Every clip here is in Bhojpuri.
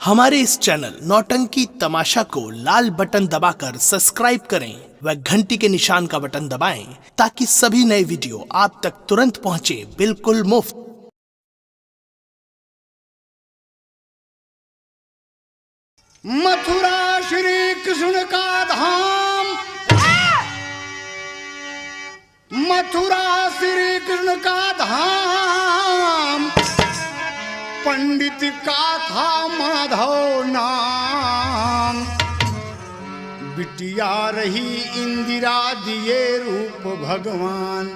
हमारे इस चैनल नौटंकी तमाशा को लाल बटन दबाकर सब्सक्राइब करें व घंटी के निशान का बटन दबाएं ताकि सभी नए वीडियो आप तक तुरंत पहुंचे बिल्कुल मुफ्त। मथुरा श्री कृष्ण का धाम, मथुरा श्री कृष्ण का धाम, पंडित का था माधव नाम। बिटिया रही इंदिरा दिए रूप भगवान।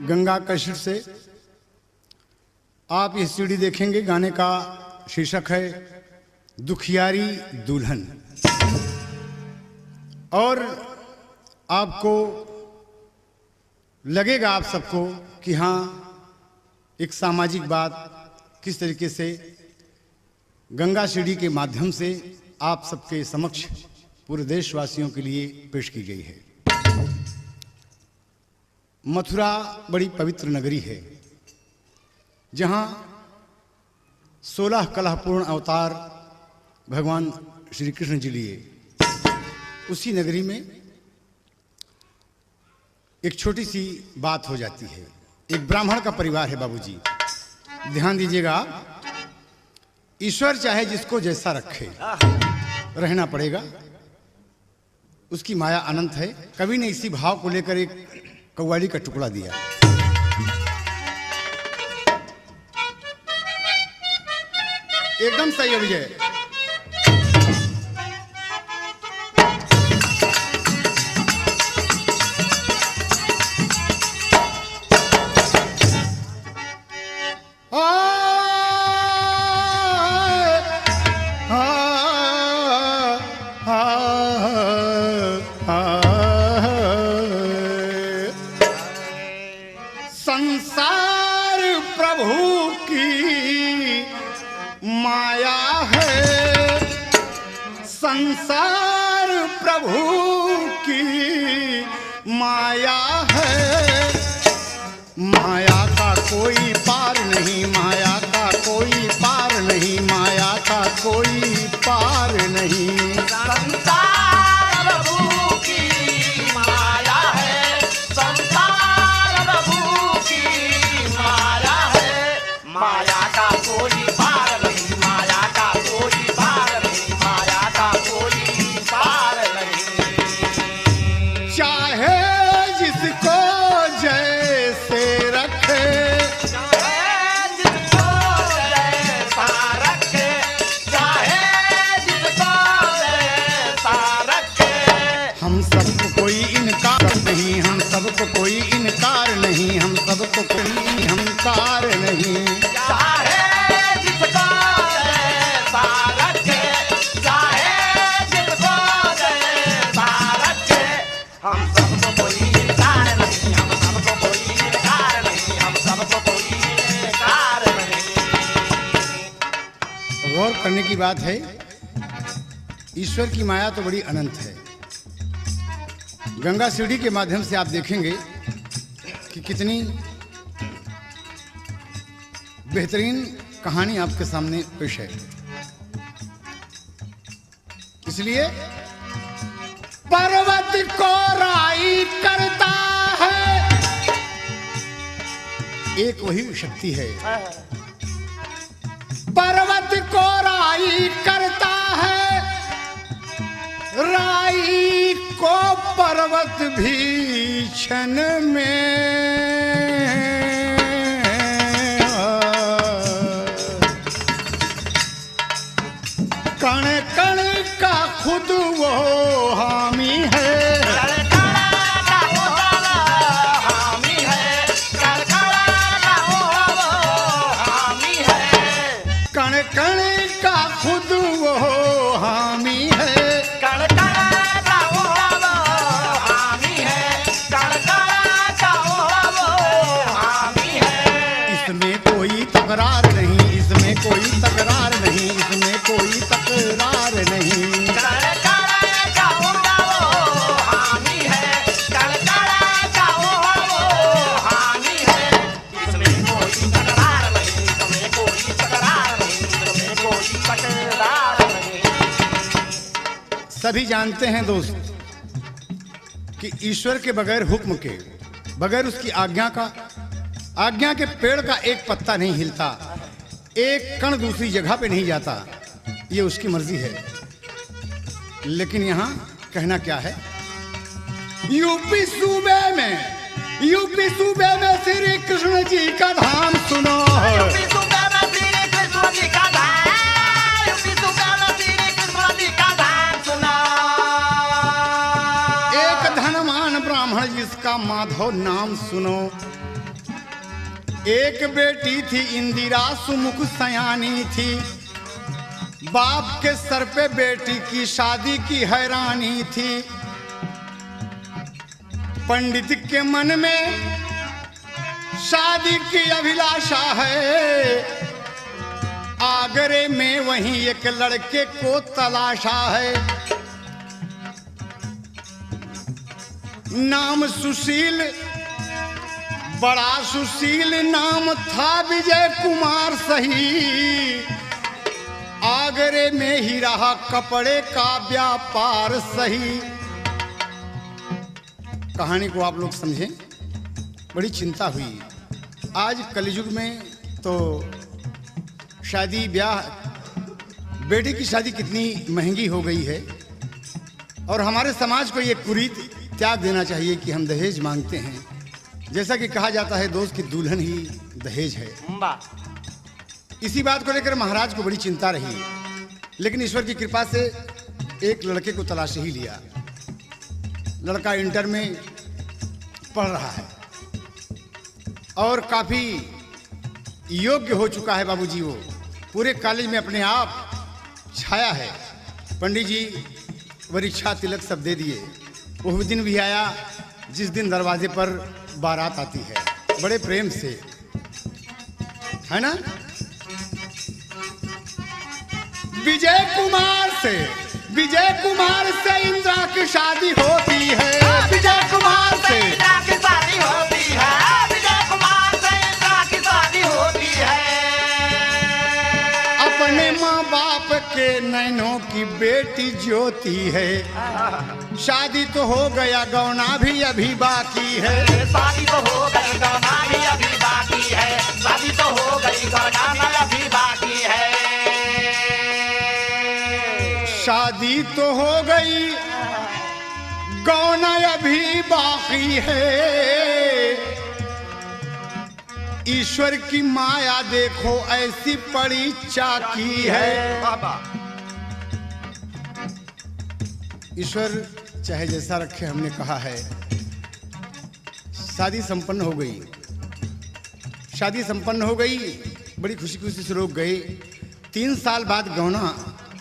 गंगा कशिट से आप ये सीडी देखेंगे। गाने का शीर्षक है दुखियारी दुल्हन। और आपको लगेगा आप सबको कि हाँ, एक सामाजिक बात किस तरीके से गंगा सीडी के माध्यम से आप सबके समक्ष पूरे देशवासियों के लिए पेश की गई है। मथुरा बड़ी पवित्र नगरी है जहाँ 16 कलहपूर्ण अवतार भगवान श्री कृष्ण जी लिए। उसी नगरी में एक छोटी सी बात हो जाती है। एक ब्राह्मण का परिवार है बाबूजी, ध्यान दीजिएगा। ईश्वर चाहे जिसको जैसा रखे, रहना पड़ेगा। उसकी माया अनंत है। कवि ने इसी भाव को लेकर एक कव्वाली का टुकड़ा दिया। एकदम सही है विजय। संसार प्रभु की माया है, संसार प्रभु की माया है। माया का कोई पार नहीं, माया का कोई पार नहीं, माया का कोई पार नहीं। हम सबको कोई इनकार नहीं, हम सबको कोई इनकार नहीं, हम सबको कोई अहंकार नहीं। चाहे जिसको जैसा रखे, चाहे जिसको जैसा रखे, हम सबको कोई इनकार नहीं, हम सबको कोई इनकार नहीं, हम सबको कोई इनकार नहीं। गौर करने की बात है, ईश्वर की माया तो बड़ी अनंत है। गंगा सीडी के माध्यम से आप देखेंगे कि कितनी बेहतरीन कहानी आपके सामने पेश है। इसलिए पर्वत को राई करता है, एक वही शक्ति है। पर्वत को राई करता है, राई को पर्वत भी क्षण में कण कण का खुद वो हामी है। कण कण का खुद वो हामी है। इसमें कोई तकरार नहीं, इसमें कोई तकरार नहीं, इसमें कोई तकरार नहीं। सभी जानते हैं दोस्त कि ईश्वर के बगैर हुक्म के, बगैर उसकी आज्ञा के पेड़ का एक पत्ता नहीं हिलता, एक कण दूसरी जगह पे नहीं जाता, ये उसकी मर्जी है। लेकिन यहाँ कहना क्या है, यूपी सूबे में श्री कृष्ण जी का धाम सुनो। यूपी सूबे में श्री कृष्ण जी का धाम, यूपी सूबे में श्री कृष्ण जी का धाम सुना। एक धनवान ब्राह्मण जिसका माधव नाम सुनो। एक बेटी थी इंदिरा सुमुख सयानी थी, बाप के सर पे बेटी की शादी की हैरानी थी। पंडित के मन में शादी की अभिलाषा है, आगरे में वहीं एक लड़के को तलाशा है। नाम सुशील, बड़ा सुशील नाम था विजय कुमार सही, आगरे में ही रहा कपड़े का व्यापार सही। कहानी को आप लोग समझें, बड़ी चिंता हुई। आज कलयुग में तो शादी ब्याह, बेटी की शादी कितनी महंगी हो गई है, और हमारे समाज को ये कुरीति त्याग देना चाहिए कि हम दहेज मांगते हैं। जैसा कि कहा जाता है दोस्त कि दुल्हन ही दहेज है। इसी बात को लेकर महाराज को बड़ी चिंता रही, लेकिन ईश्वर की कृपा से एक लड़के को तलाश ही लिया। लड़का इंटर में पढ़ रहा है और काफी योग्य हो चुका है बाबूजी। वो पूरे कॉलेज में अपने आप छाया है। पंडित जी परीक्षा तिलक सब दे दिए। वो दिन भी आया जिस दिन दरवाजे पर बारात आती है, बड़े प्रेम से, है ना। विजय कुमार से इंदिरा की शादी होती है। विजय कुमार से इंदिरा की शादी होती है, विजय कुमार से इंदिरा की शादी होती है। अपने माँ बाप के नैनों की बेटी ज्योति है। शादी तो हो गया, गौना भी अभी बाकी है। शादी तो हो गई, गौना भी अभी बाकी है। शादी तो हो गई, गौना भी अभी बाकी है। शादी तो हो गई, गौना अभी बाकी है। ईश्वर की माया देखो ऐसी पड़ी चाकी है। ईश्वर चाहे जैसा रखे, हमने कहा है। शादी संपन्न हो गई, शादी संपन्न हो गई, बड़ी खुशी खुशी से लोग गए। 3 साल बाद गौना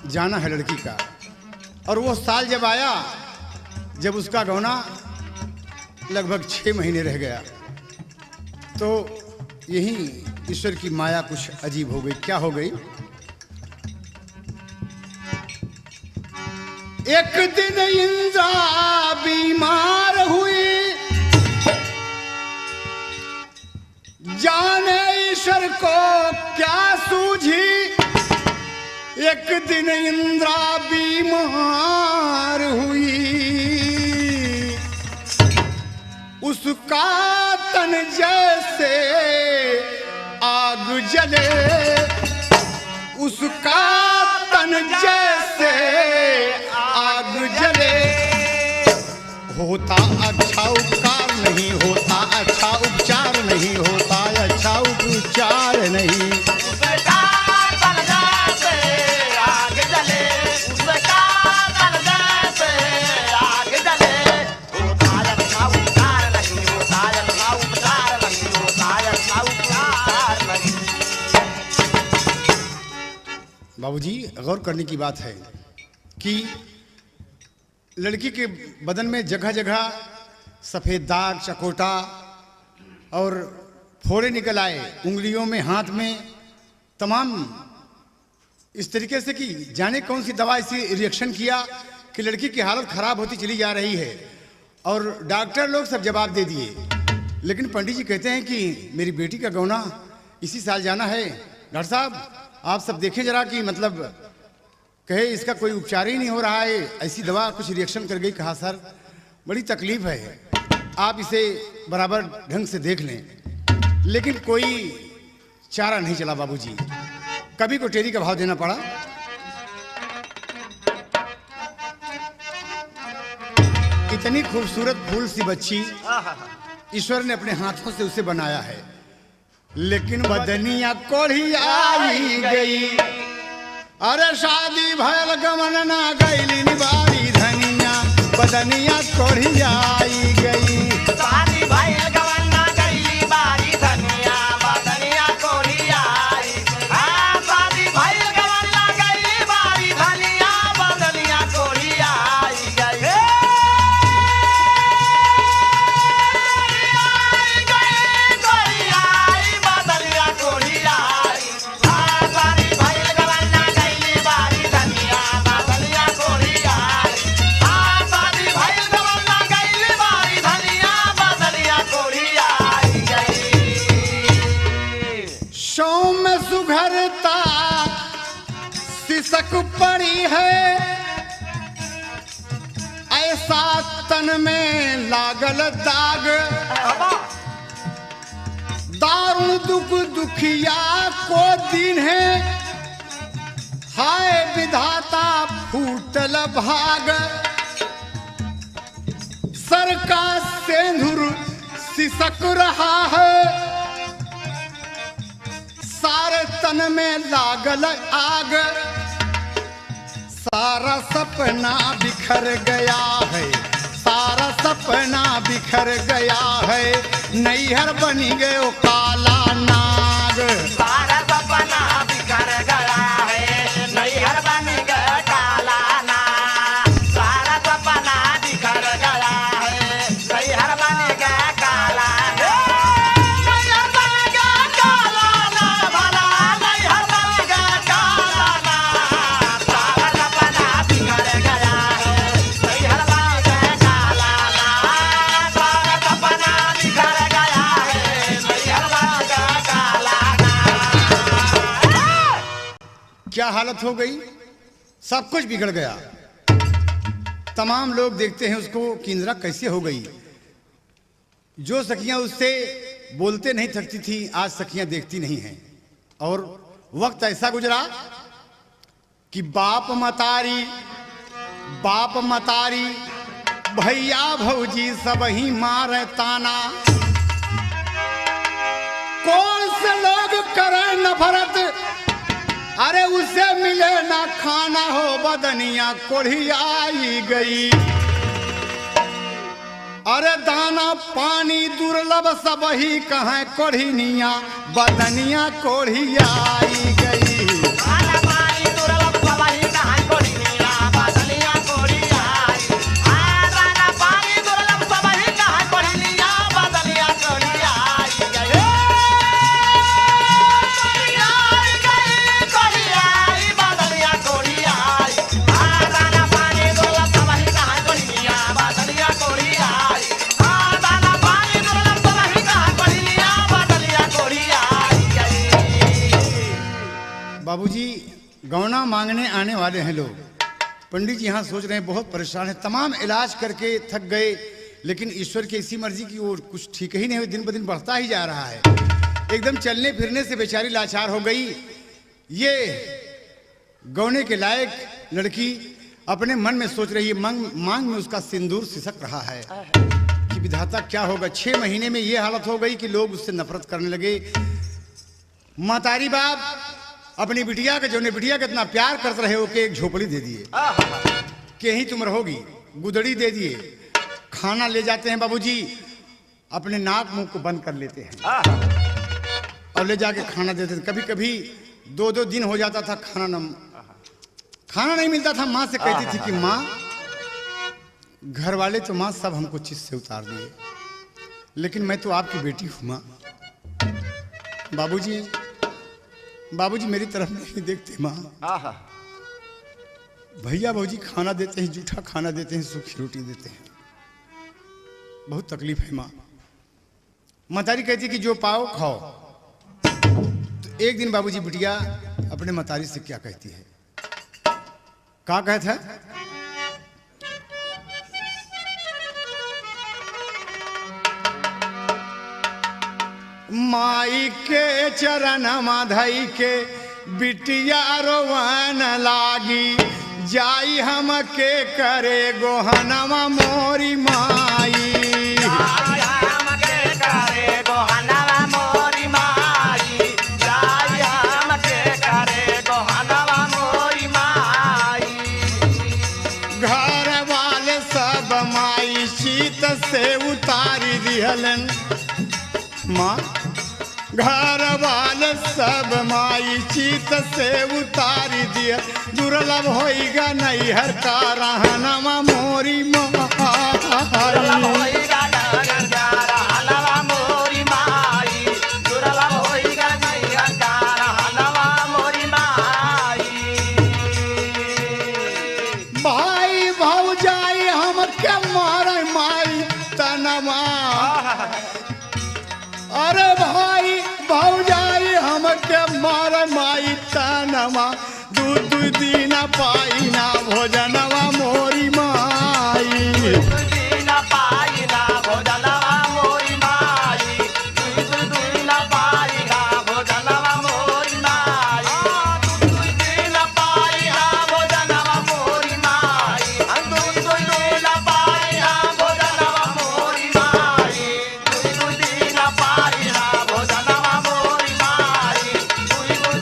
जाना है लड़की का, और वो साल जब आया, जब उसका गौना लगभग 6 महीने रह गया, तो यही ईश्वर की माया कुछ अजीब हो गई। क्या हो गई? एक दिन इंदिरा बीमार हुई, जाने ईश्वर को क्या सूझी। एक दिन इंदिरा बीमार हुई, उसका तन जैसे आग जले, उसका तन जैसे आग जले। होता अच्छा उपकार नहीं, होता अच्छा उपचार नहीं, होता अच्छा उपचार नहीं। उसका तन जैसे आग जले, उसका तन जैसे आग जले। होता अच्छा उपचार नहीं, होता अच्छा उपचार नहीं, होता अच्छा उपचार नहीं। बाबूजी, गौर करने की बात है कि लड़की के बदन में जगह जगह सफेद दाग, चकोटा और फोड़े निकल आए, उंगलियों में, हाथ में, तमाम इस तरीके से कि जाने कौन सी दवा ऐसी रिएक्शन किया कि लड़की की हालत खराब होती चली जा रही है। और डॉक्टर लोग सब जवाब दे दिए, लेकिन पंडित जी कहते हैं कि मेरी बेटी का गौना इसी साल जाना है। डॉक्टर साहब, आप सब देखें जरा कि मतलब कहे इसका कोई उपचार ही नहीं हो रहा है, ऐसी दवा कुछ रिएक्शन कर गई। कहा सर बड़ी तकलीफ है, आप इसे बराबर ढंग से देख लें, लेकिन कोई चारा नहीं चला बाबूजी। कभी को टेरी का भाव देना पड़ा। इतनी खूबसूरत फूल सी बच्ची ईश्वर ने अपने हाथों से उसे बनाया है, लेकिन बदनिया कोढ़ी आई गई। अरे शादी भयल गमन ना गईली निबारी धनिया, बदनिया कोढ़ी आई गई। शादी भइल गवन ना गइली बारी धनिया, बदनिया कोढ़ी आई। हाँ, शादी भइल गवन ना गइली बारी धनिया, बदनिया कोढ़ी आई गई। कोढ़ी आई, बदनिया कोढ़ी आई। हाँ, शादी भइल गवन ना गइली बारी धनिया, बदनिया कोढ़ी आई। हाँ, शादी भइल गवन ना गइली बारी धनिया, बदनिया कोढ़ी आई गई। शौम सुघरता सिसक पड़ी है, ऐसा तन में लागल दाग। दारुण दुख दुखिया को दिन है, हाय विधाता फूटल भाग। सर का सेंधुर सिसक रहा है, सारे तन में लागल आग। सारा सपना बिखर गया है, सारा सपना बिखर गया है, नैहर बनी गयो काला नाग। सारा सपना बिखर गया है, नैहर बन गया काला नाग। सारा सपना बिखर गया है, नैहर बन गया काला नाग। नैहर बन गया काला नाग, भला नैहर बन गया काला नाग। सारा सपना बिखर गया है, नैहर बन गया काला नाग। सारा सपना बिखर गया है, नैहर बन गया काला नाग। क्या हालत हो गई, सब कुछ बिगड़ गया। तमाम लोग देखते हैं उसको कि इंदिरा कैसे हो गई। जो सखियां उससे बोलते नहीं थकती थी, आज सखियां देखती नहीं हैं। और वक्त ऐसा गुजरा कि बाप मतारी भैया भौजी सब ही मारे ताना। कौन से लोग करे नफरत, अरे उसे मिले ना खाना हो, बदनिया कोढ़ी आई गई। अरे दाना पानी दुर्लभ सब ही कहाँ कोढ़िनिया, बदनिया कोढ़ी आई गई। खाना पानी दुर्लभ सब ही कहाँ कोढ़िनिया, बदनिया कोढ़ी आई। हाँ, दाना पानी दुर्लभ सब ही कहाँ कोढ़िनिया, बदनिया कोढ़ी आई गई। कोढ़ी आई, बदनिया कोढ़ी आई। हाँ, दाना पानी दुर्लभ सब ही कहाँ कोढ़िनिया, बदनिया कोढ़ी आई। हाँ, दाना पानी दुर्लभ सब ही कहाँ कोढ़िनिया, बदनिया कोढ़ी आई गई। बाबूजी गौना मांगने आने वाले हैं लोग। पंडित जी यहाँ सोच रहे हैं बहुत परेशान है, तमाम इलाज करके थक गए, लेकिन ईश्वर की इसी मर्जी की ओर कुछ ठीक ही नहीं हुई, दिन ब दिन बढ़ता ही जा रहा है। एकदम चलने फिरने से बेचारी लाचार हो गई। ये गौने के लायक लड़की अपने मन में सोच रही है, मांग में उसका सिंदूर सिसक रहा है कि विधाता क्या होगा। 6 महीने में ये हालत हो गई कि लोग उससे नफरत करने लगे। मतारी बाप अपनी बिटिया के जोने बिटिया के इतना प्यार करते रहे हो कि एक झोपड़ी दे दिए कि यहीं तुम रहोगी, गुदड़ी दे दिए। खाना ले जाते हैं बाबूजी, अपने नाक मुंह को बंद कर लेते हैं और ले जाके खाना देते थे। कभी कभी 2-2 दिन हो जाता था खाना नहीं मिलता था। माँ से कहती थी कि माँ, घर वाले तो माँ सब हमको चीज से उतार दिए, लेकिन मैं तो आपकी बेटी हूँ माँ। बाबूजी मेरी तरफ नहीं देखते माँ। भैया भौजी खाना देते हैं, जूठा खाना देते हैं, सूखी रोटी देते हैं, बहुत तकलीफ है माँ। मतारी कहती कि जो पाओ खाओ। तो एक दिन बाबूजी बिटिया अपने मतारी से क्या कहती है, का कहत है? माई के चरण माधई के बिटिया रोवन लागी, जाई हम के करे गोहनवा मोरी माई। हमके करे गोहनवा मोरी माई, जाई हमके करे गोहनवा मोरी माई। घर वाले सब माई शीत से उतारी दिहलन माँ, घर वाले सब माई चीत से उतारी दिया, दुर्लभ होइगा नैहर का रहनवा मोरी दुर्लभ माई। होइगा नैहर का रहनवा मोरी माई, दुर्लभ होइगा नैहर का रहनवा मोरी माई। भाई भौजाई हम के मारे माई तनवा, अरे भाई भौजाई हम के मारे माई तनवा, दू दिन पाई ना भोजनवा मोरी माई। दिन पाई ना भोजनवा मोरी माई, दिन पाई ना भोजनवा मोरी माई। दिन पाई ना भोजनवा मोरी माई, दिन पाई ना भोजनवा मोरी माई। दिन पाई ना भोजनवा मोरी माई,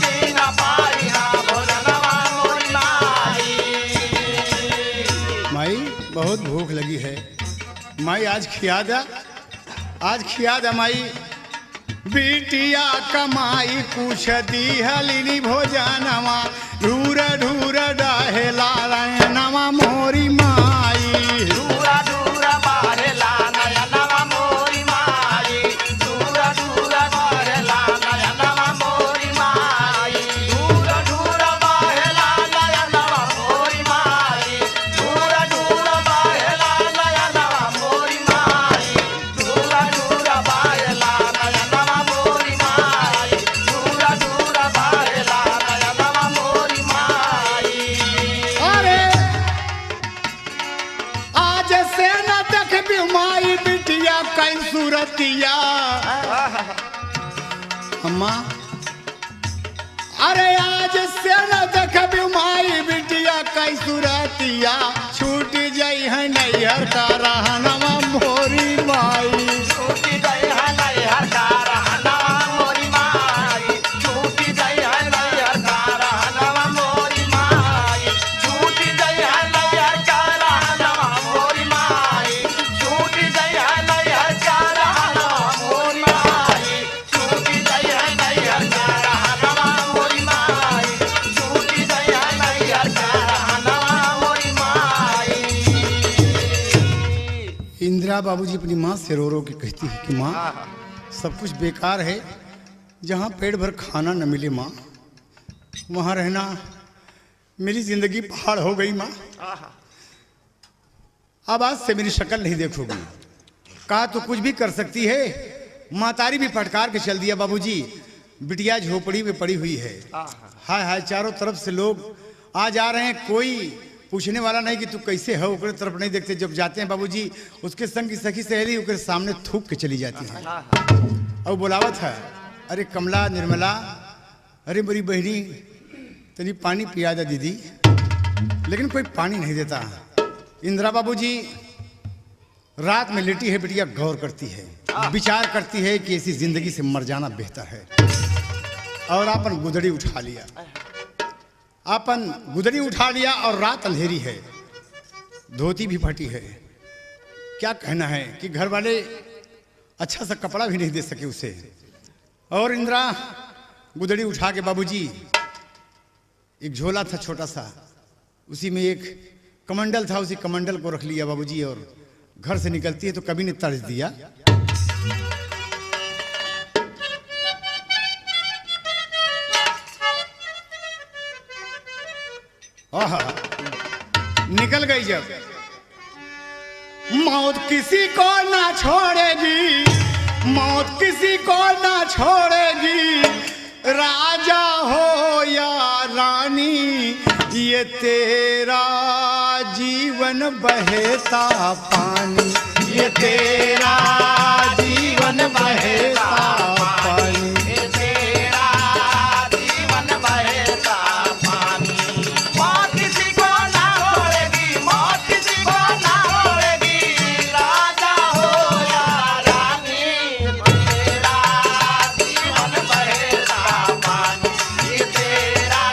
दिन पाई ना भोजनवा मोरी माई। माई बहुत भूख लगी है, माई आज खिया दा, आज खिया दा माई। बिटिया कमाई कुछ दिहलिनी भोजनवा, ढूर ढूर डाहेला नवा मोरी माई। दूरा दूरा बाहेला नयनवा मोरी माई, दूरा दूरा बाहेला नयनवा मोरी माई। दूरा दूरा बाहेला नयनवा मोरी माई, दूरा दूरा बाहेला नयनवा मोरी माई। दूरा दूरा बाहेला नयनवा मोरी माई, दूरा दूरा बाहेला नयनवा मोरी माई। अरे आज से न देखबी माई बिटिया कई सूरतिया अम्मा, अरे आज से न देखबी माई बिटिया कई सूरतिया, छूट जाई है नैहर का रहनवा मोरी माई। छूटी गई है नैहर का रहनवा मोरी माई, छूटी गई है नैहर का रहनवा मोरी माई। छूटी गई है नैहर का रहनवा मोरी माई, छूटी गई है नैहर का रहनवा मोरी माई। छूटी गई है नैहर का रहनवा मोरी माई, छूटी गई है नैहर का रहनवा मोरी माई। इंदिरा बाबूजी अपनी माँ से रो के कहती है कि माँ सब कुछ बेकार है, जहाँ पेट भर खाना न मिले माँ, वहाँ रहना मेरी जिंदगी पहाड़ हो गई माँ। अब आज से मेरी शक्ल नहीं देखोगी। कहा तो कुछ भी कर सकती है, मातारी भी फटकार के चल दिया बाबूजी, बिटिया झोपड़ी में पड़ी हुई है। हाय हाय चारों तरफ से लोग आ जा रहे हैं, कोई पूछने वाला नहीं कि तू कैसे हो, ओकरे तरफ नहीं देखते। जब जाते हैं बाबूजी उसके संग की सखी सहेली ओकरे सामने थूक के चली जाती है और बुलावत है, अरे कमला निर्मला, अरे मेरी बहनी तनी पानी पिया दे दीदी, लेकिन कोई पानी नहीं देता। इंदिरा बाबूजी रात में लेटी है, बिटिया गौर करती है, विचार करती है कि ऐसी जिंदगी से मर जाना बेहतर है, और अपन गुदड़ी उठा लिया, अपन गुदड़ी उठा लिया। और रात अंधेरी है, धोती भी फटी है। क्या कहना है कि घर वाले अच्छा सा कपड़ा भी नहीं दे सके उसे। और इंदिरा गुदड़ी उठा के बाबूजी, एक झोला था छोटा सा, उसी में एक कमंडल था, उसी कमंडल को रख लिया बाबूजी, और घर से निकलती है तो कभी ने तर्ज दिया, आहा, निकल गई जब। मौत किसी को ना छोड़ेगी, मौत किसी को ना छोड़ेगी, राजा हो या रानी ये तेरा जीवन बहता पानी, ये तेरा जीवन बहता पानी, ये तेरा जीवन बहता पानी। मौत किसी को ना होएगी, मौत किसी को ना होएगी, राजा हो या रानी, तेरा जीवन बहता पानी, ये तेरा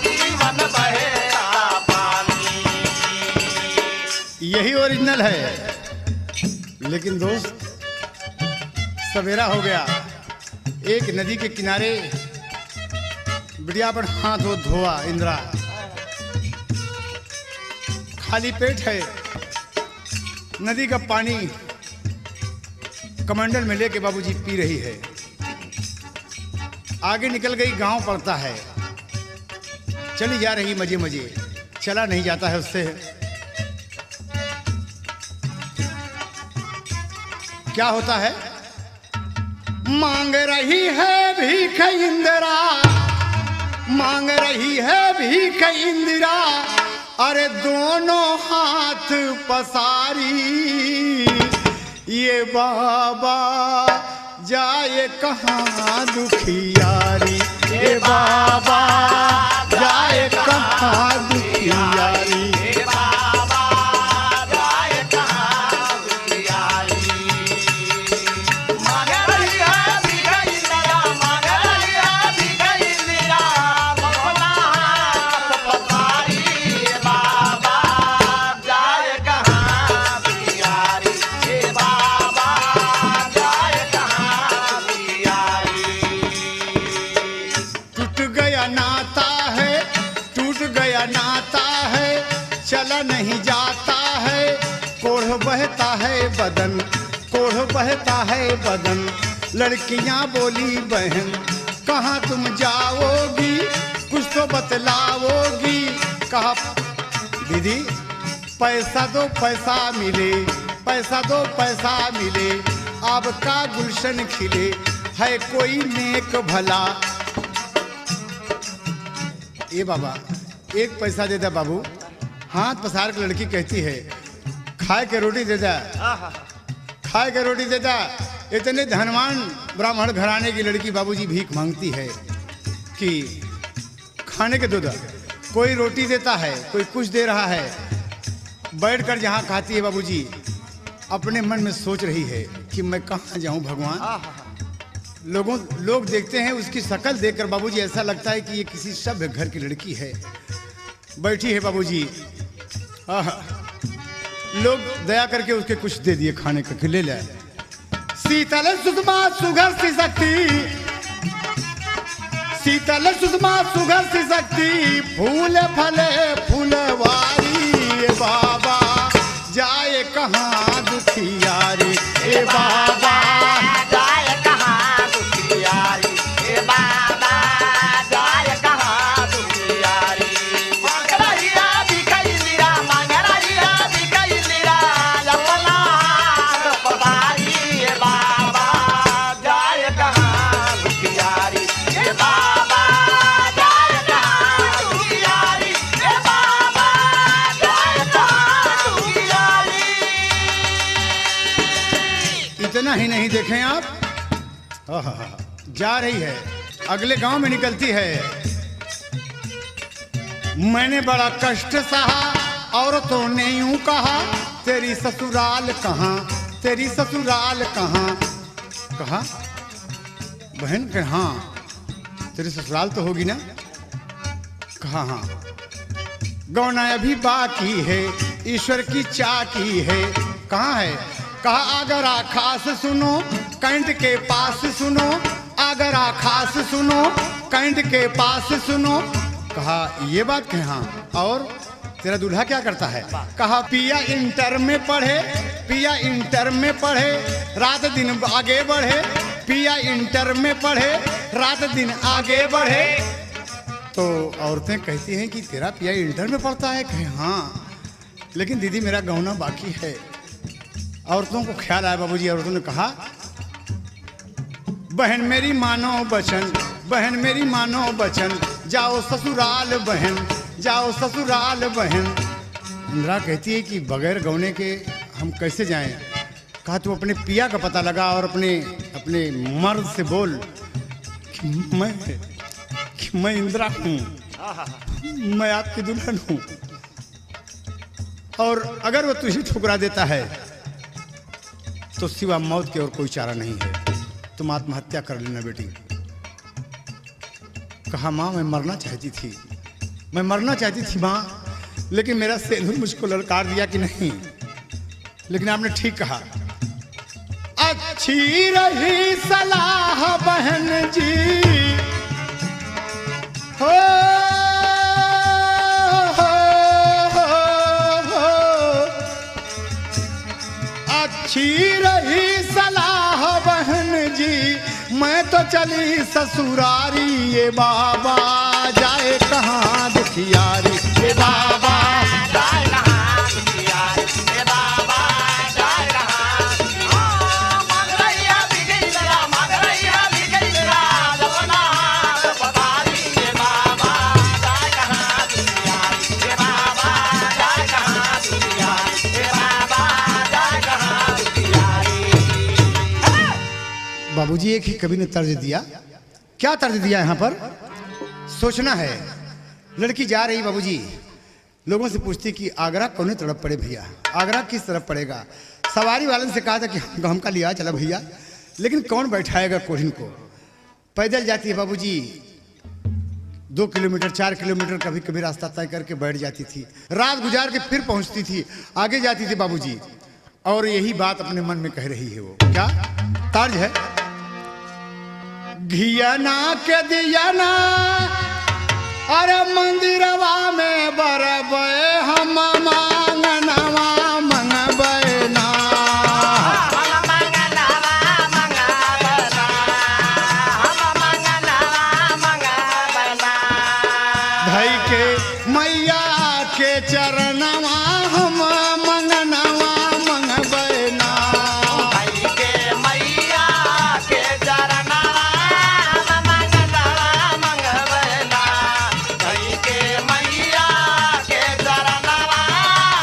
जीवन बहता पानी। यही ओरिजिनल है। लेकिन दोस्त, सवेरा हो गया, एक नदी के किनारे बिटिया पर हाथ धोआ इंदिरा, खाली पेट है, नदी का पानी कमंडल में लेके बाबूजी पी रही है। आगे निकल गई, गांव पड़ता है, चली जा रही मजे मजे, चला नहीं जाता है उससे। क्या होता है? मांग रही है भीख इंदिरा, मांग रही है भीख इंदिरा, अरे दोनों हाथ पसारी, ये बाबा जाए कहाँ दुखियारी, ये बाबा जाए कहाँ दुखियारी। चला नहीं जाता है, कोढ़ बहता है बदन, कोढ़ बहता है बदन। लड़कियां बोली बहन कहाँ तुम जाओगी, कुछ तो बतलाओगी। कहा दीदी पैसा दो पैसा मिले, पैसा दो पैसा मिले, आपका गुलशन खिले, है कोई नेक भला। ये बाबा एक पैसा दे दे बाबू। हाथ पसार के लड़की कहती है खाए के रोटी दे दा, खाए के रोटी दे दा। इतने धनवान ब्राह्मण घराने की लड़की बाबूजी भीख मांगती है कि खाने के दो दा। कोई रोटी देता है, कोई कुछ दे रहा है। बैठकर जहाँ खाती है बाबूजी अपने मन में सोच रही है कि मैं कहाँ जाऊँ भगवान। लोग देखते हैं, उसकी शक्ल देखकर बाबूजी ऐसा लगता है कि ये किसी सभ्य घर की लड़की है। बैठी है बाबूजी, लोग दया करके उसके कुछ दे दिए खाने का, ले ले। शीतल सुषमा सुघर सी शक्ति, शीतल सुषमा सुघर सी शक्ति, फूल फले फूलवारी, बाबा जाए कहाँ दुखियारी, ए बाबा जाए कहाँ दुखियारी, ए बाबा जाए कहाँ दुखियारी। मांग रही है भीख इंदिरा, मांग रही है भीख इंदिरा, अपना हाथ पसारी, ए बाबा जाए कहाँ दुखियारी, ए बाबा जाए कहाँ दुखियारी, ए बाबा जाए कहाँ दुखियारी। इतना ही नहीं देखें आप, जा रही है, अगले गांव में निकलती है। मैंने बड़ा कष्ट सहा, औरतों ने यूं कहा, तेरी ससुराल कहाँ, तेरी ससुराल कहाँ। कहा बहन के हाँ तेरी ससुराल तो होगी ना। कहा हाँ, गौना अभी बाकी है, ईश्वर की चाकी है। कहाँ है? कहा अगर खास सुनो कैंट के पास सुनो, अगर खास सुनो कैंट के पास सुनो। कहा ये बात कहे हाँ, और तेरा दूल्हा क्या करता है? कहा पिया इंटर में पढ़े, पिया इंटर में पढ़े, रात दिन आगे बढ़े, पिया इंटर में पढ़े, रात दिन आगे बढ़े। तो औरतें कहती हैं कि तेरा पिया इंटर में पढ़ता है? कहे हाँ, लेकिन दीदी मेरा गौना बाकी है। औरतों को ख्याल आया बाबूजी, औरतों ने कहा बहन मेरी मानो बचन, बहन मेरी मानो बचन, जाओ ससुराल बहन, जाओ ससुराल बहन। इंदिरा कहती है कि बगैर गौने के हम कैसे जाएं। कहा तू अपने पिया का पता लगा और अपने मर्द से बोल कि मैं इंदिरा हूँ, मैं आपकी दुल्हन हूँ, और अगर वो तुझे ठुकरा देता है तो सिवा मौत के और कोई चारा नहीं है, तुम आत्महत्या कर लेना बेटी। कहा माँ मैं मरना चाहती थी, मैं मरना चाहती थी माँ, लेकिन मेरा सेंधुर मुझको ललकार दिया कि नहीं। लेकिन आपने ठीक कहा। अच्छी रही सलाह बहन जी, हो, अच्छी रही सलाह बहन जी, मैं तो चली ससुरारी। ये बाबा जाए कहाँ दुखियारी, ये बाबा जाए कहाँ दुखियारी, ये बाबा जाए कहाँ। मांग रही है बिगड़ी जरा, मांग रही है बिगड़ी जरा, अपना हाथ पधारी। ये बाबा जाए कहाँ दुखियारी, ये बाबा जाए कहाँ दुखियारी, ये बाबा जाए कहाँ दुखियारी। बाबूजी एक ही कवि ने तर्ज दिया। क्या तर्ज दिया यहाँ पर? सोचना है। लड़की जा रही बाबूजी, लोगों से पूछती कि आगरा कौन तरफ पड़े भैया, आगरा किस तरफ पड़ेगा। सवारी वाले से कहा था कि हम का लिया चला भैया, लेकिन कौन बैठाएगा कोहिन को। पैदल जाती है बाबूजी, 2 किलोमीटर 4 किलोमीटर कभी कभी रास्ता तय करके बैठ जाती थी, रात गुजार के फिर पहुंचती थी, आगे जाती थी बाबूजी, और यही बात अपने मन में कह रही है। वो क्या तर्ज है? घियाना के दियाना अरे मंदिरवा में बरबे, हम मांगनवा मंगबे ना। हम मंगनवा मंगबे ना, हम मंगनवा मंगबे ना। धई के मैया के चरणवा हम मंगनवा मंगबे ना। भाई के मैया के चरणवा हम मंगनवा मंगबे ना। भाई के मैया के चरणवा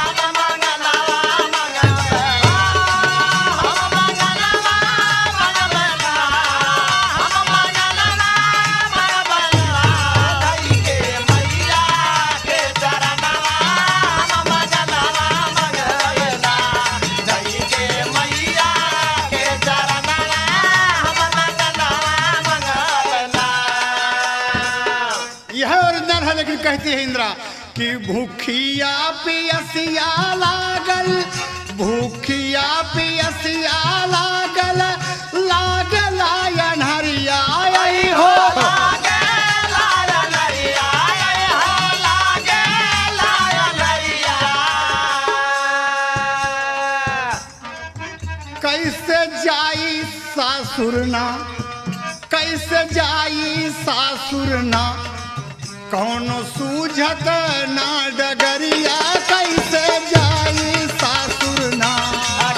हम मंगनवा मंगबे ना। हम मंगनवा मंगबे ना, हम मंगनवा मंगबे ना। भाई के मैया के चरणवा हम मंगनवा मंगबे ना। भाई के मैया के चरणवा हम मंगनवा मंगबे ना। यह ओरिजिनल है, लेकिन कहती है इंदिरा कि भूखिया पियसिया लागल, भूखिया पियसिया लागल, लागल अनहरिया आई हो। लागे लाया नरिया, आए हो लागे लाया नरिया। कैसे जाई सासुरना, कैसे जाई सासुरना, कौनो सूझत ना डगरिया, कैसे जाई सासुरना।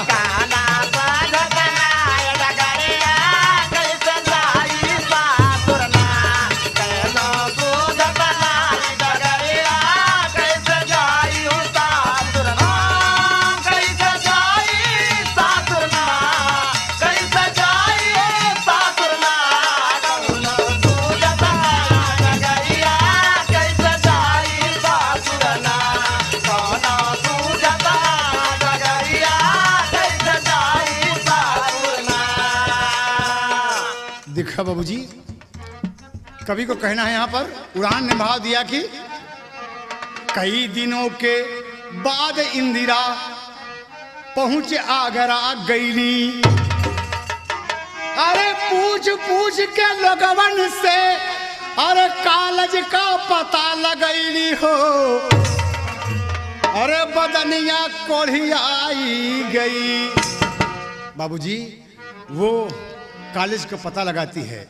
काना बाधत नाय डगरिया, कैसे जाई सासुरना। कैनो सूझत नाय डगरिया, कैसे जाई सासुरना। कैसे जाई सासुरना, कैसे जाई सासुरना। कौनो सूझत नाय डगरिया, कैसे जाई सासुरना। कौनो सूझत नाय डगरिया, कैसे जाई सासुरना। देखा बाबूजी, कवि को कहना है यहाँ पर, उड़ान ने भाव दिया कि कई दिनों के बाद इंदिरा पहुंच आगरा गईली। अरे पूछ पूछ के लोगवन से अरे कालज का पता लगैली हो। अरे बदनिया कोढ़ियाई गई। बाबूजी वो कॉलेज का पता लगाती है।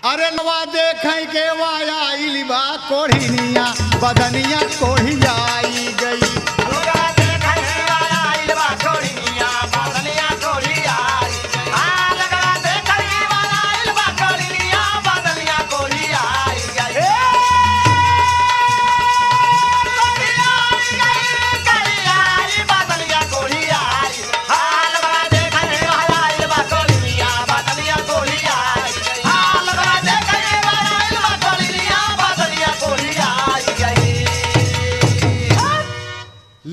अरे नवा देखें के वाया इलिबा कोढ़िनिया, बदनिया कोढ़ियाई गई। लुगा देखै वाला इलवा कोड़िया, बदनिया कोड़िया। आ लगा देखै वाला इलवा कोड़िया, बदनिया कोड़िया।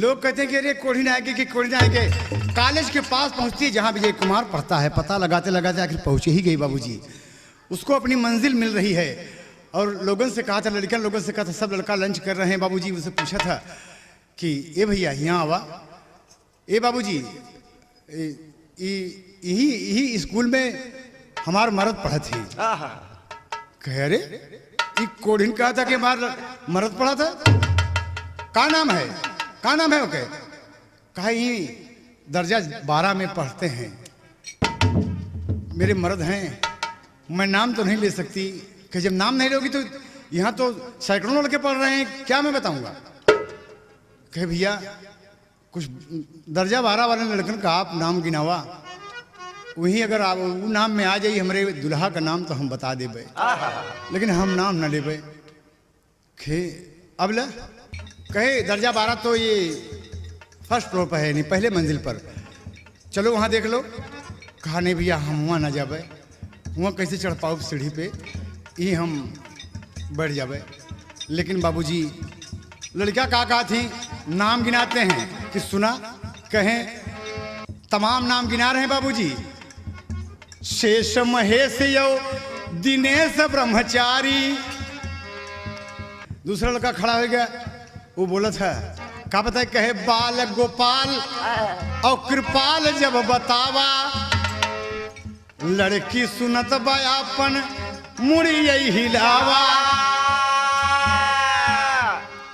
लोग कहते हैं कि अरे कोढ़ी आएगी कि कोढ़ी आएगी। कॉलेज के पास पहुंचती है जहां विजय कुमार पढ़ता है। पता लगाते लगाते आखिर पहुंच ही गई बाबूजी। उसको अपनी मंजिल मिल रही है और लोगों से कहा था, लड़कियां लोगों से कहा था, सब लड़का लंच कर रहे हैं बाबूजी। उनसे पूछा था कि ए भैया यहाँ आवा, ए बाबूजी यही स्कूल में हमार मर्द पढ़ा थी। कह अरे ये कोढ़िन कहा था कि हमार मर्द पढ़ा था, का नाम है, का नाम है ओके? कहा यही दर्जा 12 में पढ़ते हैं, मेरे मर्द हैं, मैं नाम तो नहीं ले सकती। कि जब नाम नहीं लोगी तो यहाँ तो सैकड़ों लड़के पढ़ रहे हैं, क्या मैं बताऊंगा? कहे भैया कुछ दर्जा 12 वाले लड़कन का आप नाम गिनावा, वहीं अगर आप वो नाम में आ जाइए हमारे दुल्हा का नाम तो हम बता देबे, लेकिन हम नाम न लेबे। खे अब ल कहे दर्जा 12 तो ये फर्स्ट फ्लोर पर है, नहीं पहले मंजिल पर, चलो वहाँ देख लो। कहा नहीं भैया हम वहाँ ना जाबे, वहाँ कैसे चढ़ पाओ सीढ़ी पे, ये हम बैठ जाबे। लेकिन बाबूजी लड़कियाँ कहा थी, नाम गिनाते हैं कि सुना, कहें तमाम नाम गिना रहे हैं बाबूजी। शेष महेश यो दिनेश ब्रह्मचारी। दूसरा लड़का खड़ा हो गया, वो बोला था का पता है, कहे बाल गोपाल और कृपाल जब बतावा, लड़की सुनत बयापन मुड़ी यही हिलावा।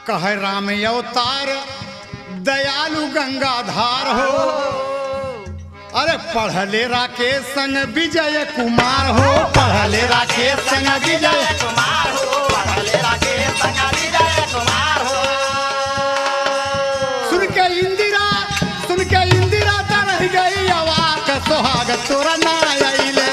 कहे राम अवतार दयालु गंगाधार हो, अरे पढ़ले राकेश संग विजय कुमार हो, पढ़ले राकेश संग विजय कुमार हो, पढ़ले राकेश संग विजय कुमार हो। सुन के इंदिरा तरह गई अवाक सोहाग तोरा ना आइले।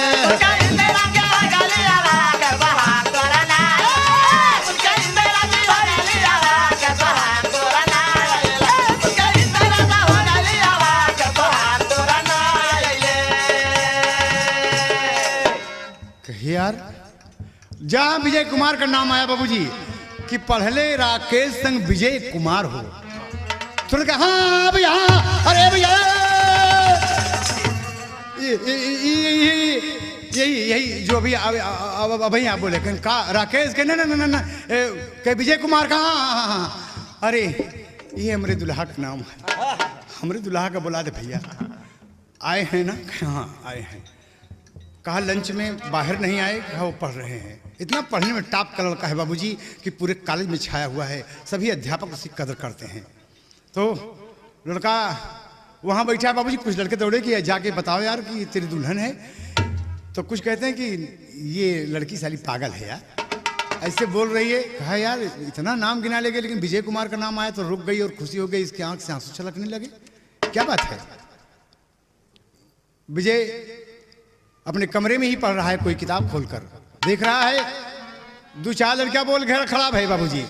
यार जहां विजय कुमार का नाम आया बाबूजी कि पढ़ले राकेश संग विजय कुमार हो, तो कहा हाँ भैया, अरे भैया यही जो अभी अभी आप बोले का राकेश के ना के विजय कुमार का, हाँ अरे ये हमारे दुल्हा का नाम है, हमारे दुल्हा का बुला दे भैया। आए हैं ना? हाँ आए हैं। कहा लंच में बाहर नहीं आए, कहा वो पढ़ रहे हैं। इतना पढ़ने में टॉप का लड़का है बाबूजी कि पूरे कॉलेज में छाया हुआ है, सभी अध्यापक उसकी कदर करते हैं। तो लड़का वहाँ बैठा है बाबूजी, कुछ लड़के दौड़े कि जाके बताओ यार कि तेरी दुल्हन है। तो कुछ कहते हैं कि ये लड़की साली पागल है यार, ऐसे बोल रही है। कहा यार इतना नाम गिना लेंगे, लेकिन विजय कुमार का नाम आया तो रुक गई और खुशी हो गई, इसकी आंख से आंसू छलकने लगे। क्या बात है? विजय अपने कमरे में ही पढ़ रहा है, कोई किताब खोलकर देख रहा है। 2-4 लड़कियां बोल घर खड़ा है बाबूजी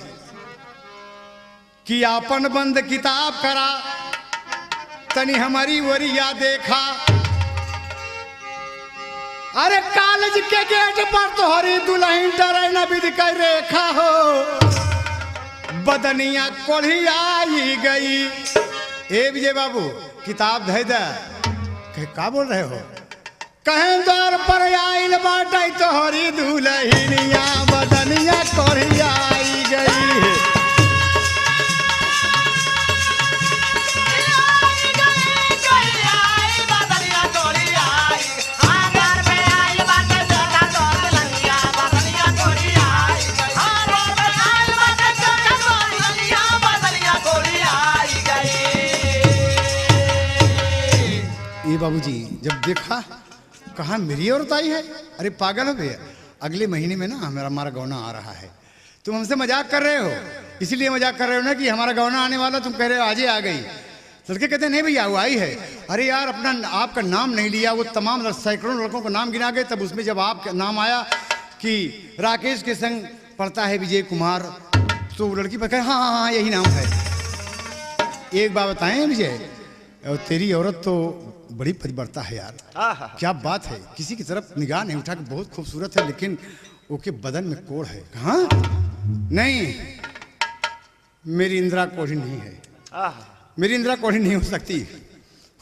कि आपन बंद किताब करा, तनी हमारी वरिया देखा। अरे कॉलेज के गेट पर तो हरी दुल्हन डरे न विधि कर रेखा हो, बदनिया कोढ़ी आई गई। ए विजय बाबू किताब धै दे। क्या बोल रहे हो? कहें द्वार पर आइल बाटे तोहरी दुल्हनिया, बदनिया कोढ़ी आई गई। ये बाबूजी जब देखा, कहा मेरी औरत आई है? अरे पागल हो भैया, अगले महीने में ना हमारा गौना आ रहा है, तुम हमसे मजाक कर रहे हो, इसीलिए मजाक कर रहे हो ना कि हमारा गौना आने वाला, तुम कह रहे हो आज ही आ गई। लड़के कहते हैं नहीं भैया वो आई है। अरे यार अपना आपका नाम नहीं लिया, वो तमाम सैकड़ों लड़कों को नाम गिना गए, तब उसमें जब आपका नाम आया कि राकेश के संग पढ़ता है विजय कुमार, तो लड़की पर कहे हाँ हाँ हाँ यही नाम है। एक बात बताएं विजय, तेरी औरत तो बड़ी परिवर्ता है यार, क्या बात है, किसी की तरफ निगाह नहीं उठा कि बहुत खूबसूरत है, लेकिन ओके बदन में कोढ़ है। हाँ नहीं मेरी इंदिरा कोढ़ी नहीं है, मेरी इंदिरा कौड़ी नहीं हो सकती,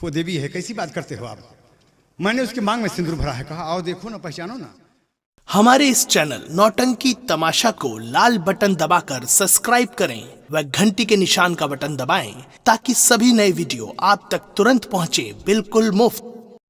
वो देवी है। कैसी बात करते हो आप? मैंने उसकी मांग में सिंदूर भरा है, कहा आओ देखो ना, पहचानो ना। हमारे इस चैनल नौटंकी तमाशा को लाल बटन दबाकर सब्सक्राइब करें व घंटी के निशान का बटन दबाएं ताकि सभी नए वीडियो आप तक तुरंत पहुंचे, बिल्कुल मुफ्त।